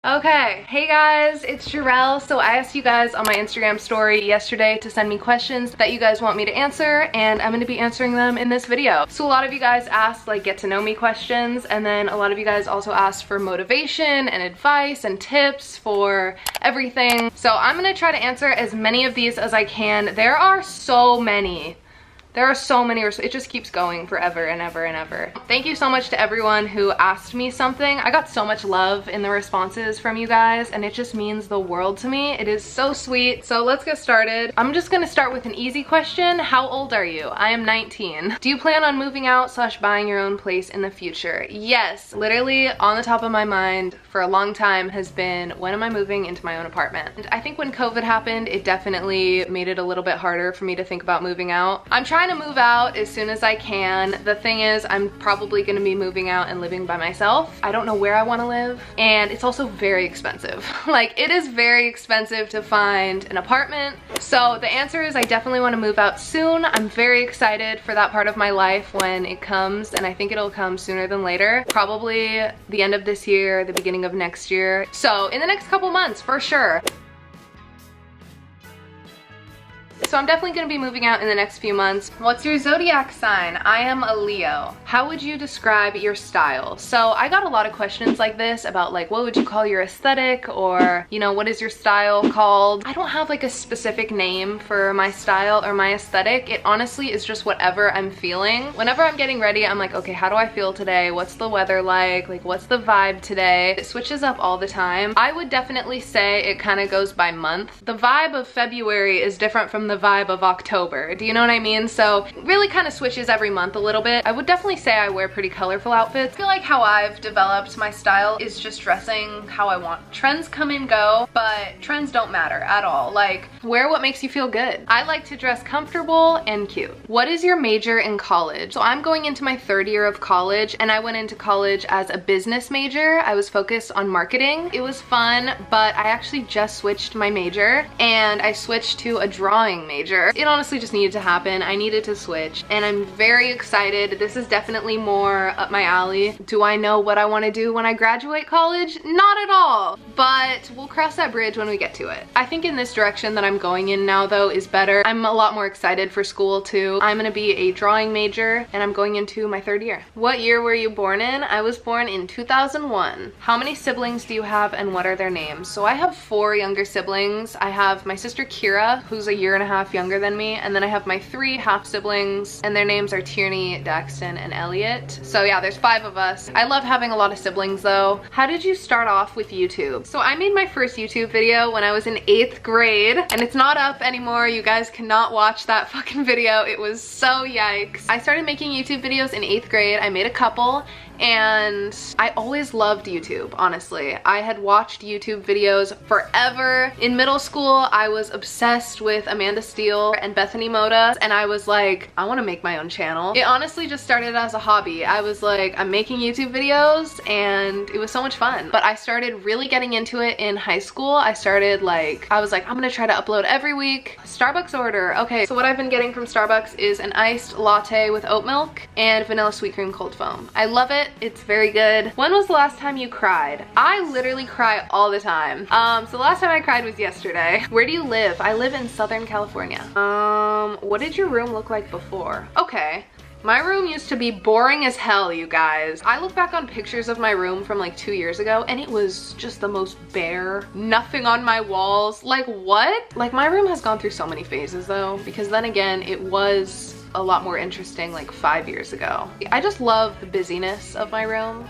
Okay, hey guys, it's Zhirelle. So I asked you guys on my Instagram story yesterday to send me questions that you guys want me to answer, and I'm going to be answering them in this video. So a lot of you guys asked like get to know me questions, and then a lot of you guys also asked for motivation and advice and tips for everything. So I'm going to try to answer as many of these as I can. There are so many. It just keeps going forever and ever and ever. Thank you so much to everyone who asked me something. I got so much love in the responses from you guys, and it just means the world to me. It is so sweet. So let's get started. I'm just gonna start with an easy question. How old are you? I am 19. Do you plan on moving out / buying your own place in the future? Yes, literally on the top of my mind for a long time has been, when am I moving into my own apartment? And I think when COVID happened, it definitely made it a little bit harder for me to think about moving out. I'm trying to move out as soon as I can. The thing is, I'm probably gonna be moving out and living by myself. I don't know where I wanna live, and it's also very expensive. Like, it is very expensive to find an apartment. So the answer is I definitely wanna move out soon. I'm very excited for that part of my life when it comes, and I think it'll come sooner than later. Probably the end of this year, the beginning of next year. So in the next couple months, for sure. So I'm definitely gonna be moving out in the next few months. What's your zodiac sign? I am a Leo. How would you describe your style? So I got a lot of questions like this about like, what would you call your aesthetic? Or, you know, what is your style called? I don't have like a specific name for my style or my aesthetic. It honestly is just whatever I'm feeling. Whenever I'm getting ready, I'm like, okay, how do I feel today? What's the weather like? Like, what's the vibe today? It switches up all the time. I would definitely say it kind of goes by month. The vibe of February is different from the vibe of October. Do you know what I mean? So it really kind of switches every month a little bit. I would definitely say I wear pretty colorful outfits. I feel like how I've developed my style is just dressing how I want. Trends come and go, but trends don't matter at all. Like, wear what makes you feel good. I like to dress comfortable and cute. What is your major in college? So I'm going into my third year of college, and I went into college as a business major. I was focused on marketing. It was fun, but I actually just switched my major, and I switched to a drawing major. It honestly just needed to happen. I needed to switch, and I'm very excited. This is definitely more up my alley. Do I know what I want to do when I graduate college? Not at all, but we'll cross that bridge when we get to it. I think in this direction that I'm going in now though is better. I'm a lot more excited for school too. I'm gonna be a drawing major, and I'm going into my third year. What year were you born in? I was born in 2001. How many siblings do you have, and what are their names? So I have 4 younger siblings. I have my sister Kira, who's a year and a half younger than me, and then I have my 3 half siblings, and their names are Tierney, Daxton, and Elliot. So yeah, there's 5 of us. I love having a lot of siblings though. How did you start off with YouTube? So I made my first YouTube video when I was in 8th grade, and it's not up anymore. You guys cannot watch that fucking video. It was so yikes. I started making YouTube videos in 8th grade. I made a couple, and I always loved YouTube, honestly. I had watched YouTube videos forever. In middle school, I was obsessed with Amanda Steele and Bethany Moda, and I was like, I want to make my own channel. It honestly just started as a hobby. I was like, I'm making YouTube videos, and it was so much fun. But I started really getting into it in high school. I was like, I'm gonna try to upload every week. Starbucks order. Okay, so what I've been getting from Starbucks is an iced latte with oat milk and vanilla sweet cream cold foam. I love it. It's very good. When was the last time you cried? I literally cry all the time. So the last time I cried was yesterday. Where do you live? I live in Southern California. What did your room look like before? Okay. My room used to be boring as hell, you guys. I look back on pictures of my room from like 2 years ago, and it was just the most bare. Nothing on my walls. Like, what? Like, my room has gone through so many phases though, because then again, it was a lot more interesting like 5 years ago. I just love the busyness of my room.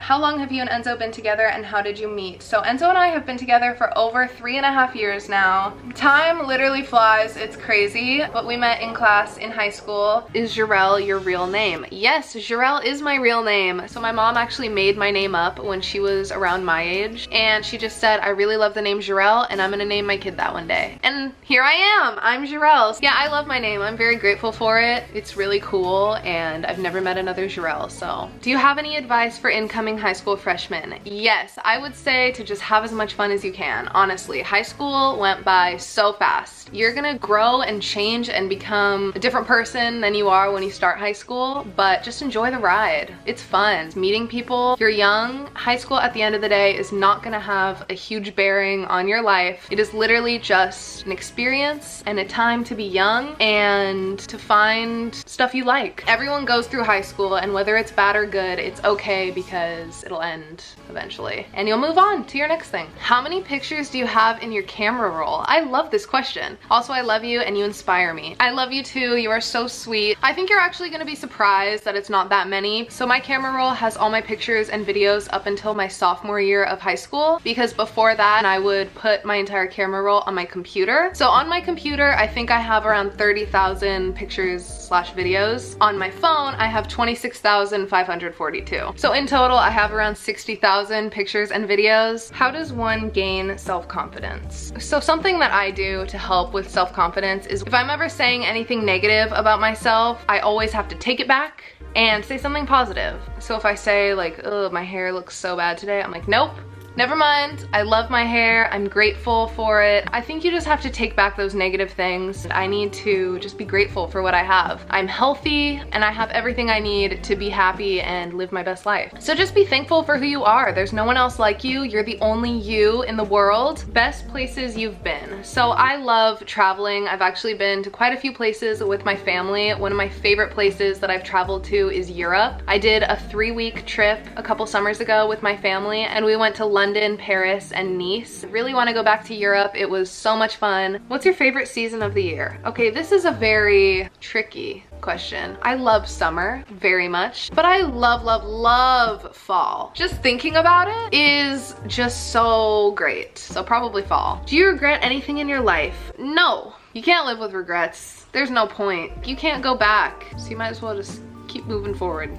How long have you and Enzo been together, and how did you meet? So Enzo and I have been together for over 3.5 years now. Time literally flies, it's crazy. But we met in class in high school. Is Zhirelle your real name? Yes, Zhirelle is my real name. So my mom actually made my name up when she was around my age, and she just said, I really love the name Zhirelle, and I'm gonna name my kid that one day. And here I am, I'm Zhirelle. Yeah, I love my name. I'm very grateful for it. It's really cool, and I've never met another Zhirelle, so. Do you have any advice for incoming being high school freshman? Yes, I would say to just have as much fun as you can. Honestly, high school went by so fast. You're gonna grow and change and become a different person than you are when you start high school, but just enjoy the ride. It's fun. Meeting people. You're young. High school at the end of the day is not gonna have a huge bearing on your life. It is literally just an experience and a time to be young and to find stuff you like. Everyone goes through high school, and whether it's bad or good, it's okay because it'll end eventually and you'll move on to your next thing. How many pictures do you have in your camera roll? I love this question. Also, I love you and you inspire me. I love you too. You are so sweet. I think you're actually gonna be surprised that it's not that many. So my camera roll has all my pictures and videos up until my sophomore year of high school, because before that I would put my entire camera roll on my computer. So on my computer, I think I have around 30,000 pictures slash videos. On my phone, I have 26,542. So in total, I have around 60,000 pictures and videos. How does one gain self-confidence? So something that I do to help with self-confidence is if I'm ever saying anything negative about myself, I always have to take it back and say something positive. So if I say like, oh, my hair looks so bad today, I'm like, nope. Never mind, I love my hair, I'm grateful for it. I think you just have to take back those negative things. I need to just be grateful for what I have. I'm healthy and I have everything I need to be happy and live my best life. So just be thankful for who you are. There's no one else like you. You're the only you in the world. Best places you've been. So I love traveling. I've actually been to quite a few places with my family. One of my favorite places that I've traveled to is Europe. I did a 3-week trip a couple summers ago with my family and we went to London, Paris, and Nice. I really want to go back to Europe. It was so much fun. What's your favorite season of the year? Okay, this is a very tricky question. I love summer very much, but I love fall. Just thinking about it is just so great. So probably fall. Do you regret anything in your life? No. You can't live with regrets. There's no point. You can't go back. So you might as well just keep moving forward.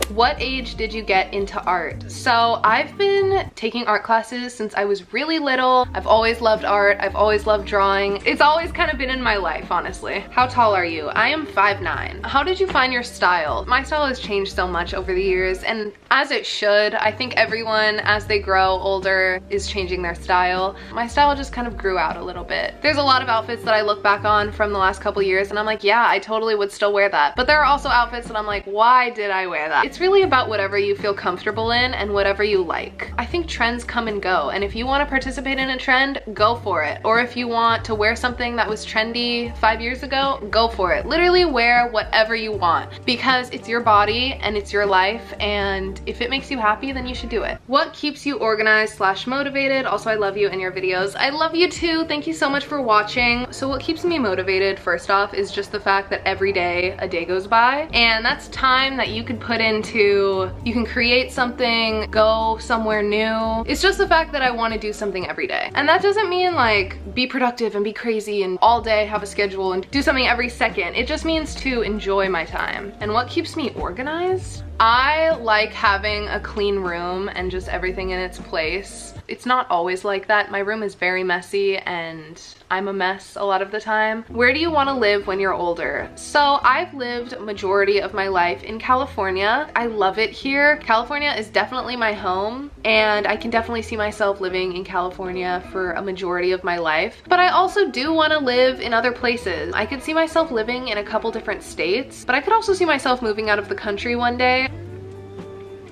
What age did you get into art? So I've been taking art classes since I was really little. I've always loved art. I've always loved drawing. It's always kind of been in my life, honestly. How tall are you? I am 5'9". How did you find your style? My style has changed so much over the years, and as it should. I think everyone, as they grow older, is changing their style. My style just kind of grew out a little bit. There's a lot of outfits that I look back on from the last couple years and I'm like, yeah, I totally would still wear that. But there are also outfits that I'm like, why did I wear that? It's really about whatever you feel comfortable in and whatever you like. I think trends come and go, and if you want to participate in a trend, go for it. Or if you want to wear something that was trendy 5 years ago, go for it. Literally wear whatever you want, because it's your body and it's your life, and if it makes you happy, then you should do it. What keeps you organized slash motivated? Also, I love you and your videos. I love you too. Thank you so much for watching. So what keeps me motivated, first off, is just the fact that every day a day goes by, and that's time that you could put into, you can create something, go somewhere new. It's just the fact that I want to do something every day. And that doesn't mean like be productive and be crazy and all day have a schedule and do something every second. It just means to enjoy my time. And what keeps me organized? I like having a clean room and just everything in its place. It's not always like that. My room is very messy and I'm a mess a lot of the time. Where do you want to live when you're older? So I've lived majority of my life in California. I love it here. California is definitely my home, and I can definitely see myself living in California for a majority of my life. But I also do want to live in other places. I could see myself living in a couple different states, but I could also see myself moving out of the country one day.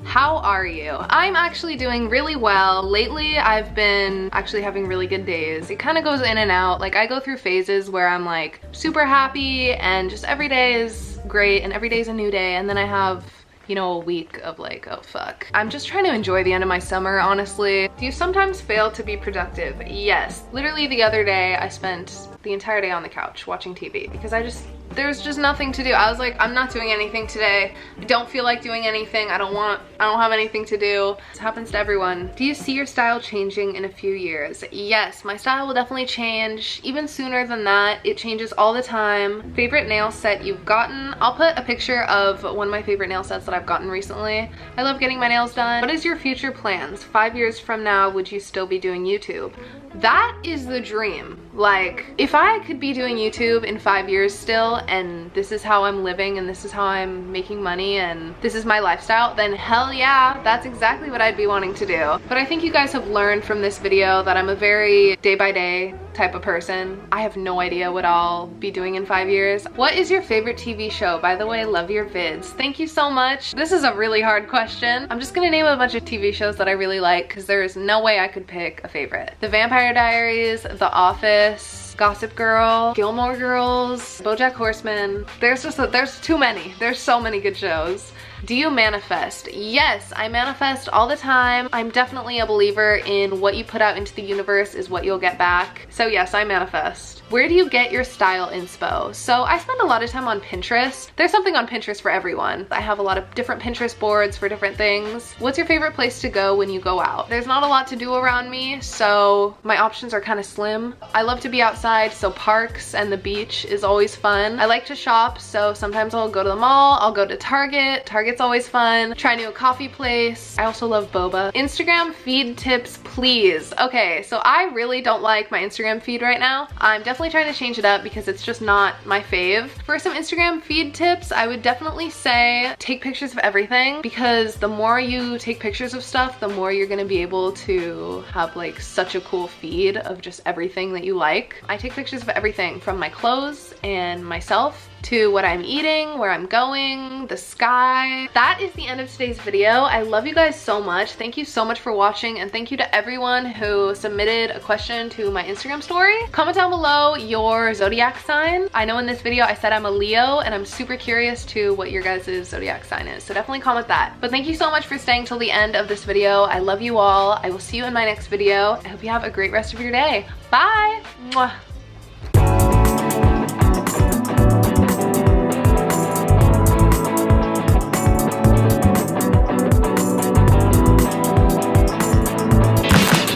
How are you? I'm actually doing really well. Lately, I've been actually having really good days. It kind of goes in and out. Like, I go through phases where I'm like super happy and just every day is great and every day is a new day, and then I have, you know, a week of like, oh fuck. I'm just trying to enjoy the end of my summer, honestly. Do you sometimes fail to be productive? Yes. Literally the other day, I spent the entire day on the couch watching TV because there's just nothing to do. I was like, I'm not doing anything today. I don't feel like doing anything. I don't have anything to do. This happens to everyone. Do you see your style changing in a few years? Yes, my style will definitely change. Even sooner than that, it changes all the time. Favorite nail set you've gotten? I'll put a picture of one of my favorite nail sets that I've gotten recently. I love getting my nails done. What is your future plans? 5 years from now, would you still be doing YouTube? That is the dream. Like, if I could be doing YouTube in 5 years still, and this is how I'm living, and this is how I'm making money, and this is my lifestyle, then hell yeah, that's exactly what I'd be wanting to do. But I think you guys have learned from this video that I'm a very day-by-day type of person. I have no idea what I'll be doing in 5 years. What is your favorite TV show? By the way, love your vids. Thank you so much. This is a really hard question. I'm just gonna name a bunch of TV shows that I really like because there is no way I could pick a favorite. The Vampire Diaries, The Office, Gossip Girl, Gilmore Girls, BoJack Horseman. There's too many. There's so many good shows. Do you manifest? Yes, I manifest all the time. I'm definitely a believer in what you put out into the universe is what you'll get back. So yes, I manifest. Where do you get your style inspo? So I spend a lot of time on Pinterest. There's something on Pinterest for everyone. I have a lot of different Pinterest boards for different things. What's your favorite place to go when you go out? There's not a lot to do around me, so my options are kind of slim. I love to be outside, so parks and the beach is always fun. I like to shop, so sometimes I'll go to the mall, I'll go to Target. Target's always fun. Try new coffee place. I also love boba. Instagram feed tips, please. Okay, so I really don't like my Instagram feed right now. I'm definitely trying to change it up because it's just not my fave. For some Instagram feed tips, I would definitely say take pictures of everything, because the more you take pictures of stuff, the more you're gonna be able to have like such a cool feed of just everything that you like. I take pictures of everything from my clothes and myself to what I'm eating, where I'm going, the sky. That is the end of today's video. I love you guys so much. Thank you so much for watching, and thank you to everyone who submitted a question to my Instagram story. Comment down below your zodiac sign. I know in this video I said I'm a Leo, and I'm super curious to what your guys' zodiac sign is, so definitely comment that. But thank you so much for staying till the end of this video. I love you all. I will see you in my next video. I hope you have a great rest of your day. Bye! Mwah.